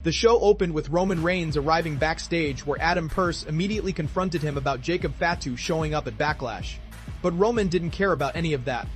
The show opened with Roman Reigns arriving backstage where Adam Pearce immediately confronted him about Jacob Fatu showing up at Backlash. But Roman didn't care about any of that.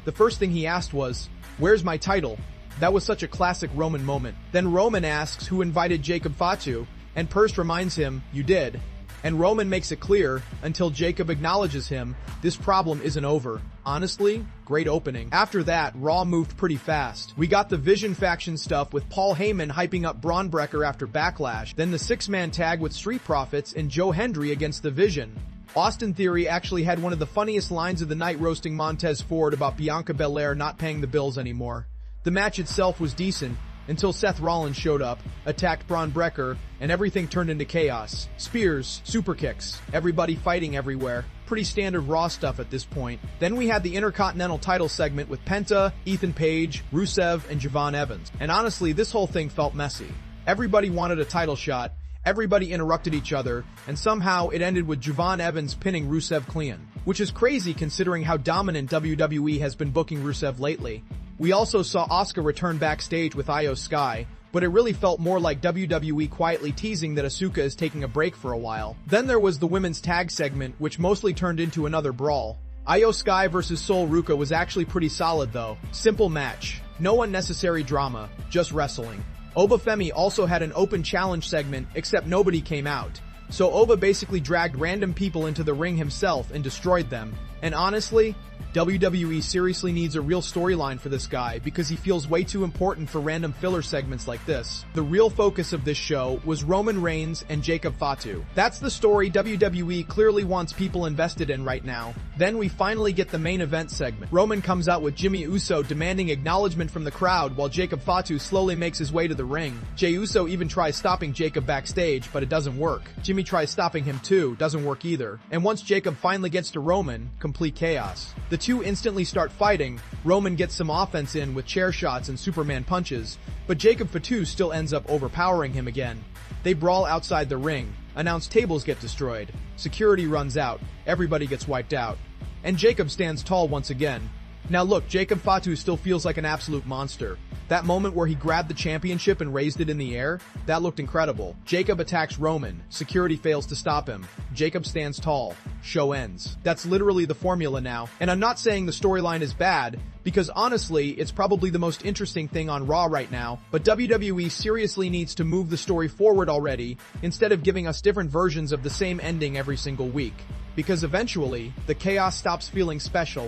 The first thing he asked was, "Where's my title?" That was such a classic Roman moment. Then Roman asks who invited Jacob Fatu, and Pearce reminds him, "You did." And Roman makes it clear, until Jacob acknowledges him, this problem isn't over. Honestly, great opening. After that, Raw moved pretty fast. We got the Vision faction stuff with Paul Heyman hyping up Braun Breaker after Backlash, then the six-man tag with Street Profits and Joe Hendry against the Vision. Austin Theory actually had one of the funniest lines of the night roasting Montez Ford about Bianca Belair not paying the bills anymore. The match itself was decent, until Seth Rollins showed up, attacked Braun Breaker, and everything turned into chaos. Spears, super kicks, everybody fighting everywhere. Pretty standard Raw stuff at this point. Then we had the Intercontinental title segment with Penta, Ethan Page, Rusev, and Javon Evans. And honestly, this whole thing felt messy. Everybody wanted a title shot, everybody interrupted each other, and somehow it ended with Javon Evans pinning Rusev clean. Which is crazy considering how dominant WWE has been booking Rusev lately. We also saw Asuka return backstage with Io Sky, but it really felt more like WWE quietly teasing that Asuka is taking a break for a while. Then there was the women's tag segment, which mostly turned into another brawl. Io Sky versus Sol Ruka was actually pretty solid though. Simple match. No unnecessary drama, just wrestling. Oba Femi also had an open challenge segment, except nobody came out. So Oba basically dragged random people into the ring himself and destroyed them. And honestly, WWE seriously needs a real storyline for this guy because he feels way too important for random filler segments like this. The real focus of this show was Roman Reigns and Jacob Fatu. That's the story WWE clearly wants people invested in right now. Then we finally get the main event segment. Roman comes out with Jimmy Uso demanding acknowledgement from the crowd while Jacob Fatu slowly makes his way to the ring. Jey Uso even tries stopping Jacob backstage, but it doesn't work. Jimmy tries stopping him too, doesn't work either. And once Jacob finally gets to Roman, complete chaos. The two instantly start fighting. Roman gets some offense in with chair shots and Superman punches, but Jacob Fatu still ends up overpowering him again. They brawl outside the ring. Announce tables get destroyed. Security runs out. Everybody gets wiped out. And Jacob stands tall once again. Now look, Jacob Fatu still feels like an absolute monster. That moment where he grabbed the championship and raised it in the air, that looked incredible. Jacob attacks Roman. Security fails to stop him. Jacob stands tall. Show ends. That's literally the formula now. And I'm not saying the storyline is bad, because honestly, it's probably the most interesting thing on Raw right now, but WWE seriously needs to move the story forward already, instead of giving us different versions of the same ending every single week. Because eventually, the chaos stops feeling special,